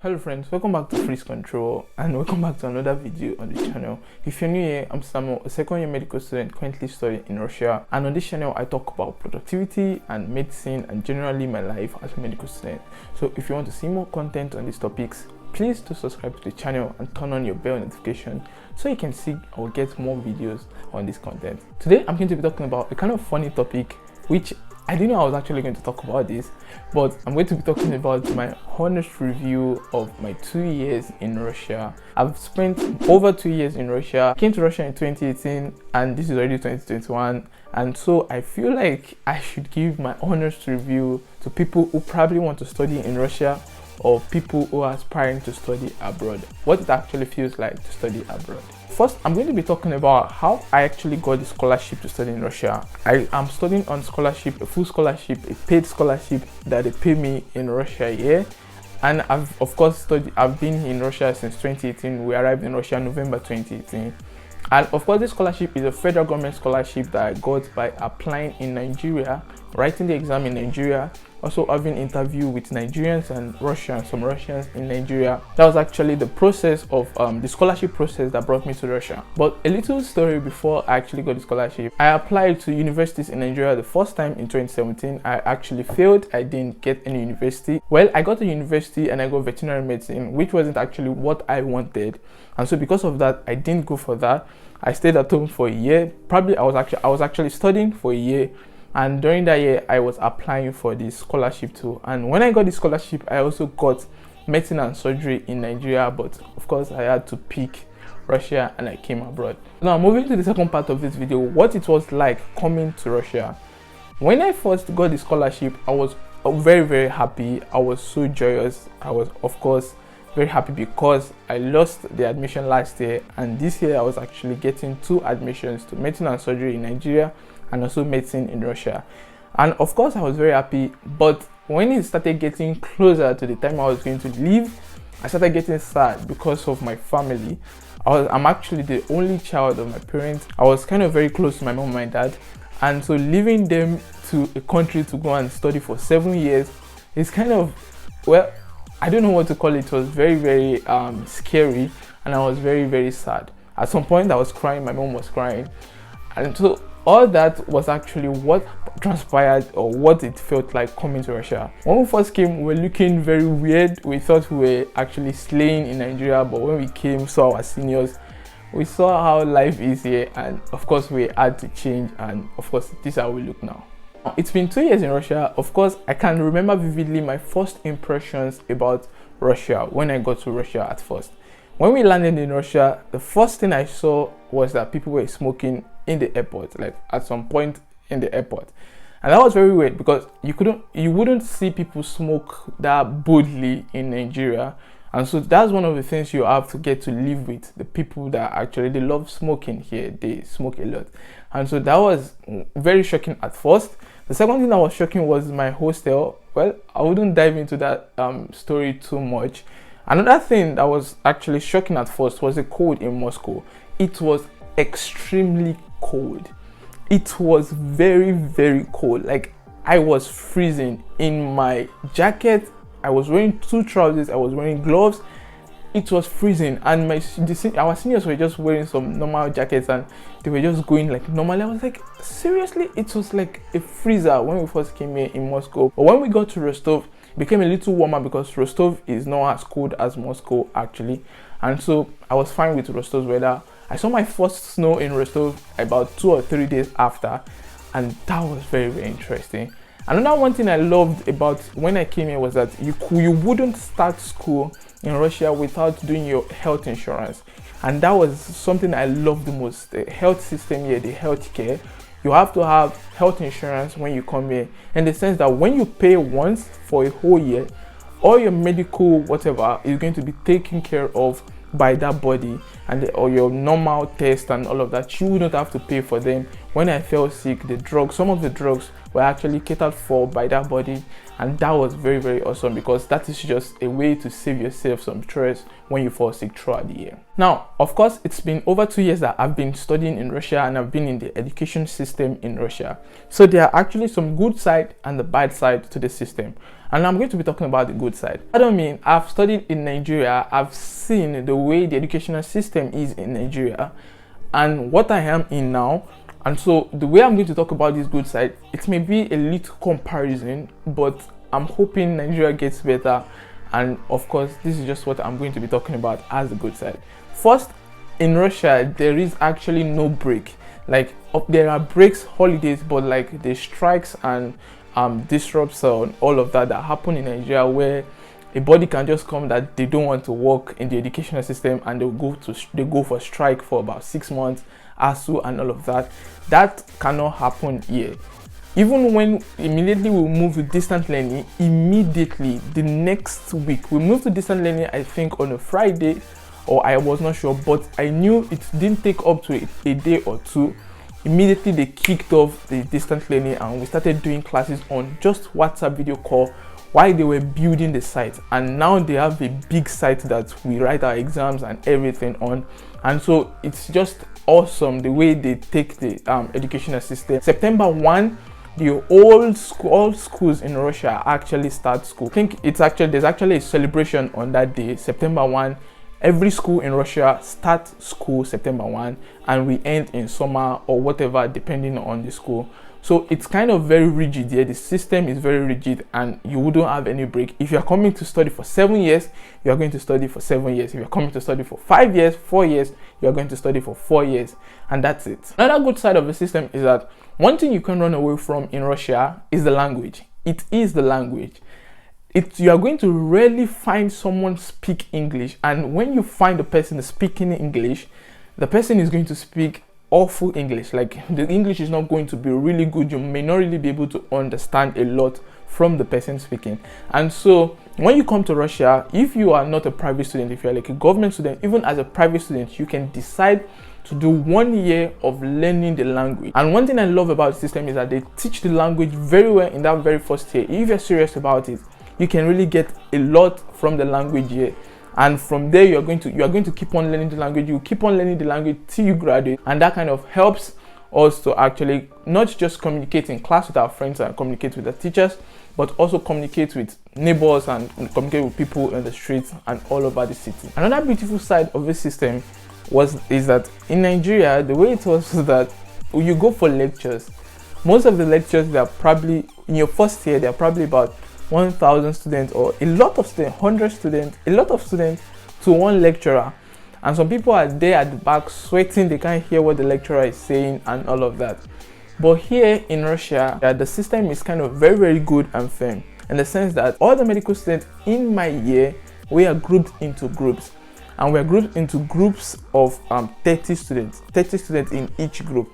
Hello friends, welcome back to Freeze Control and welcome back to another video on the channel. If you're new here, I'm Samuel, a second year medical student currently studying in Russia, and on this channel I talk about productivity and medicine and generally my life as a medical student. So if you want to see more content on these topics, please do subscribe to the channel and turn on your bell notification so you can see or get more videos on this content. Today I'm going to be talking about a kind of funny topic which I didn't know I was actually going to talk about this, but I'm going to be talking about my honest review of my 2 years in Russia. I've spent over 2 years in Russia. I came to Russia in 2018 and this is already 2021, and so I feel like I should give my honest review to people who probably want to study in Russia or people who are aspiring to study abroad, what it actually feels like to study abroad. First, I'm going to be talking about how I actually got the scholarship to study in Russia. I am studying on scholarship, a full scholarship, a paid scholarship that they pay me in Russia here. And I've been in Russia since 2018. We arrived in Russia November 2018. And of course, this scholarship is a federal government scholarship that I got by applying in Nigeria, writing the exam in Nigeria, also having interview with Nigerians and Russians, some Russians in Nigeria. That was actually the process of the scholarship process that brought me to Russia. But a little story before I actually got the scholarship. I applied to universities in Nigeria the first time in 2017. I actually failed. I didn't get any university. Well, I got a university and I got veterinary medicine, which wasn't actually what I wanted. And so because of that, I didn't go for that. I stayed at home for a year. Probably I was actually studying for a year. And during that year, I was applying for the scholarship too. And when I got the scholarship, I also got medicine and surgery in Nigeria. But of course, I had to pick Russia and I came abroad. Now, moving to the second part of this video, what it was like coming to Russia. When I first got the scholarship, I was very, very happy. I was so joyous. I was, of course, very happy because I lost the admission last year. And this year, I was actually getting 2 admissions to medicine and surgery in Nigeria and also medicine in Russia. And of course I was very happy, but when it started getting closer to the time I was going to leave, I started getting sad because of my family. I'm actually the only child of my parents. I was kind of very close to my mom and my dad, and so leaving them to a country to go and study for 7 years is kind of, well, I don't know what to call it. It was very, very scary, and I was very, very sad. At some point I was crying, my mom was crying, and so all that was actually what transpired or what it felt like coming to Russia. When we first came, we were looking very weird. We thought we were actually slaying in Nigeria, but when we came, saw our seniors, we saw how life is here, and of course we had to change, and of course this is how we look now. It's been 2 years in Russia. Of course, I can remember vividly my first impressions about Russia when I got to Russia at first. When we landed in Russia, the first thing I saw was that people were smoking in the airport, like at some point in the airport. And that was very weird because you wouldn't see people smoke that boldly in Nigeria. And so that's one of the things you have to get to live with. The people that actually, they love smoking here, they smoke a lot. And so that was very shocking at first. The second thing that was shocking was my hostel. Well, I wouldn't dive into that story too much. Another thing that was actually shocking at first was the cold in Moscow. It was extremely cold. It was very, very cold. Like, I was freezing in my jacket. I was wearing 2 trousers. I was wearing gloves. It was freezing, and our seniors were just wearing some normal jackets and they were just going like normally. I was like, seriously? It was like a freezer when we first came here in Moscow. But when we got to Rostov, it became a little warmer because Rostov is not as cold as Moscow actually. And so I was fine with Rostov's weather. I saw my first snow in Rostov about 2 or 3 days after, and that was very, very interesting. Another one thing I loved about when I came here was that you wouldn't start school in Russia without doing your health insurance, and that was something I loved the most. The health system here, the health care, you have to have health insurance when you come here, in the sense that when you pay once for a whole year, all your medical whatever is going to be taken care of by that body, and or your normal test and all of that, you would not have to pay for them. When I fell sick, some of the drugs were actually catered for by that body, and that was very, very awesome because that is just a way to save yourself some stress when you fall sick throughout the year. Now, of course, it's been over 2 years that I've been studying in Russia and I've been in the education system in Russia. So there are actually some good side and the bad side to the system. And I'm going to be talking about the good side. I don't mean I've studied in Nigeria, I've seen the way the educational system is in Nigeria and what I am in now. And so the way I'm going to talk about this good side, it may be a little comparison, but I'm hoping Nigeria gets better. And of course, this is just what I'm going to be talking about as the good side. First, in Russia, there is actually no break. Like there are breaks, holidays, but like the strikes and disrupts and all of that happen in Nigeria, where a body can just come that they don't want to work in the educational system and they go for strike for about 6 months, ASU and all of that. That cannot happen here. Even when immediately we move to distant learning, immediately the next week we moved to distant learning, I think on a Friday, or I was not sure, but I knew it didn't take up to a day or two. Immediately they kicked off the distant learning and we started doing classes on just WhatsApp video call while they were building the site. And now they have a big site that we write our exams and everything on. And so it's just awesome the way they take the educational system. September 1, the all schools in Russia actually start school. I think there's actually a celebration on that day, September 1. Every school in Russia starts school September 1 and we end in summer or whatever depending on the school. So it's kind of very rigid here. The system is very rigid and you wouldn't have any break. If you're coming to study for 7 years, you're going to study for 7 years. If you're coming to study for 5 years, 4 years, you're going to study for 4 years, and that's it. Another good side of the system is that one thing you can't run away from in Russia is the language. It is the language. You are going to rarely find someone speak English, and when you find a person speaking English, the person is going to speak awful English. Like the English is not going to be really good. You may not really be able to understand a lot from the person speaking. And so when you come to Russia, if you are not a private student, if you're like a government student, even as a private student, you can decide to do 1 year of learning the language. And one thing I love about the system is that they teach the language very well in that very first year. If you're serious about it, you can really get a lot from the language here, and from there you are going to keep on learning the language. You keep on learning the language till you graduate, and that kind of helps us to actually not just communicate in class with our friends and communicate with the teachers, but also communicate with neighbors and communicate with people in the streets and all over the city. Another beautiful side of this system is that in Nigeria, the way it was that you go for lectures. Most of the lectures, they are probably in your first year, they are probably about 1,000 students or a lot of students, 100 students, a lot of students to one lecturer. And some people are there at the back sweating, they can't hear what the lecturer is saying and all of that. But here in Russia, the system is kind of very, very good and firm in the sense that all the medical students in my year, we are grouped into groups. And we are grouped into groups of 30 students in each group.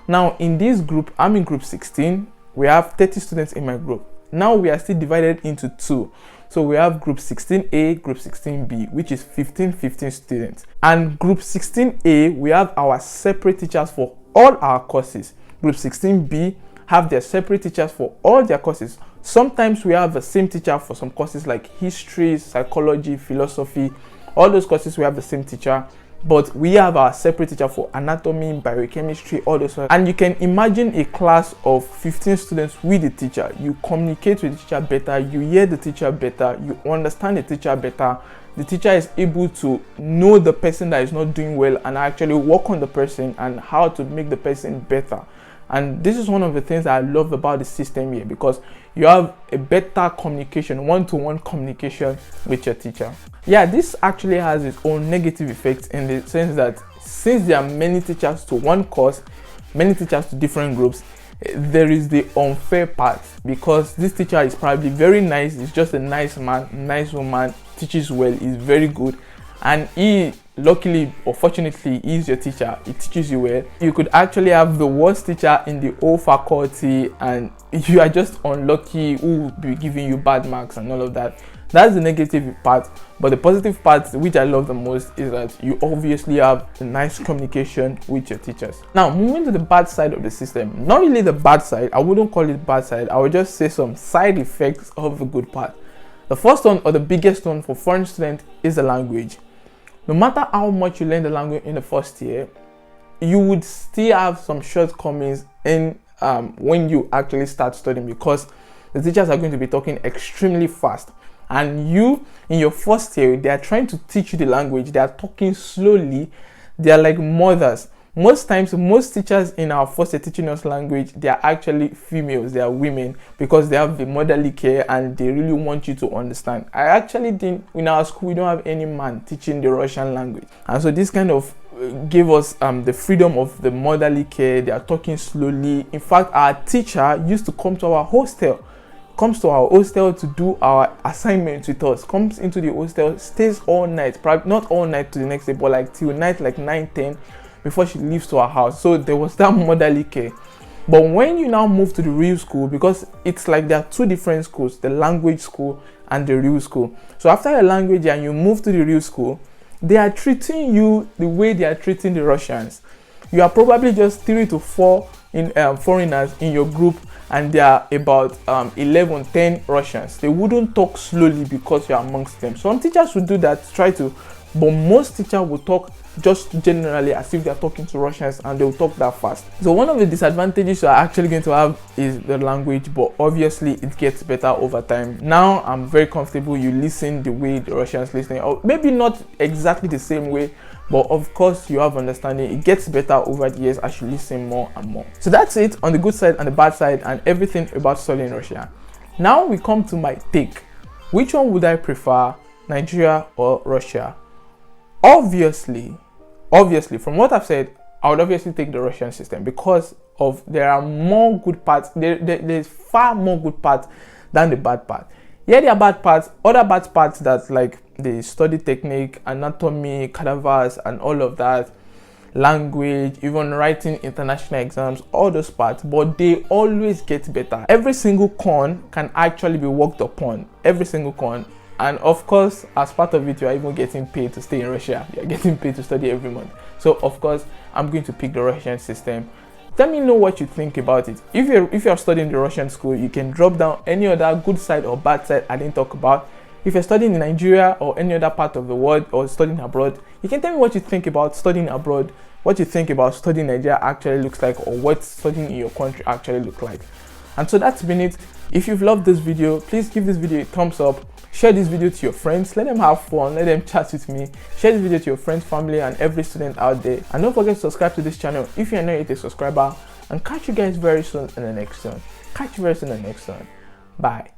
Now in this group, I'm in group 16, we have 30 students in my group. Now we are still divided into two. So we have group 16A, group 16B, which is 15 students. And group 16A, we have our separate teachers for all our courses. Group 16B have their separate teachers for all their courses. Sometimes we have the same teacher for some courses like history, psychology, philosophy. All those courses we have the same teacher. But we have our separate teacher for anatomy, biochemistry, all those. And you can imagine a class of 15 students with the teacher. You communicate with the teacher better, you hear the teacher better, you understand the teacher better. The teacher is able to know the person that is not doing well and actually work on the person and how to make the person better. And this is one of the things that I love about the system here, because you have a better communication, one-to-one communication with your teacher. Yeah, this actually has its own negative effects in the sense that since there are many teachers to one course, many teachers to different groups, there is the unfair part, because this teacher is probably very nice, he's just a nice man, nice woman, teaches well, is very good, and he luckily or fortunately is your teacher, he teaches you well. You could actually have the worst teacher in the whole faculty and you are just unlucky, who will be giving you bad marks and all of that. That's the negative part. But the positive part, which I love the most, is that you obviously have a nice communication with your teachers. Now moving to the bad side of the system, not really the bad side, I wouldn't call it bad side, I would just say some side effects of the good part. The first one, or the biggest one for foreign students, is the language. No matter how much you learn the language in the first year, you would still have some shortcomings in when you actually start studying, because the teachers are going to be talking extremely fast. And you, in your first year, they are trying to teach you the language. They are talking slowly. They are like mothers. Most times, most teachers in our first year teaching us language, they are actually females. They are women because they have the motherly care and they really want you to understand. I actually think in our school, we don't have any man teaching the Russian language. And so this kind of gave us the freedom of the motherly care. They are talking slowly. In fact, our teacher used to come to our hostel. Comes to our hostel to do our assignments with us, comes into the hostel, stays all night, probably not all night to the next day, but like till night, like 9-10, before she leaves to her house. So there was that motherly care. But when you now move to the real school, because it's like there are two different schools, the language school and the real school. So after your language and you move to the real school, they are treating you the way they are treating the Russians. You are probably just 3 to 4 foreigners in your group, and there are about 10 Russians. They wouldn't talk slowly because you're amongst them. Some teachers would do that, but most teachers will talk just generally as if they're talking to Russians, and they'll talk that fast. So one of the disadvantages you're actually going to have is the language, but obviously it gets better over time. Now I'm very comfortable. You listen the way the Russians listen, or maybe not exactly the same way, but of course you have understanding. It gets better over the years as you listen more and more. So that's it on the good side and the bad side and everything about studying Russia. Now we come to my take. Which one would I prefer, Nigeria or Russia? Obviously, from what I've said, I would obviously take the Russian system because there are more good parts. There's far more good parts than the bad part. Yeah, there are bad parts, other bad parts that like the study technique, anatomy, cadavers, and all of that, language, even writing international exams, all those parts, but they always get better. Every single con can actually be worked upon, every single con. And of course, as part of it, you are even getting paid to stay in Russia. You are getting paid to study every month. So of course, I'm going to pick the Russian system. Let me know what you think about it. If you're studying the Russian school, you can drop down any other good side or bad side I didn't talk about. If you're studying in Nigeria or any other part of the world or studying abroad, you can tell me what you think about studying abroad, what you think about studying in Nigeria actually looks like, or what studying in your country actually looks like. And so that's been it. If you've loved this video, please give this video a thumbs up. Share this video to your friends. Let them have fun. Let them chat with me. Share this video to your friends, family, and every student out there. And don't forget to subscribe to this channel if you're not yet a subscriber. And catch you guys very soon in the next one. Bye.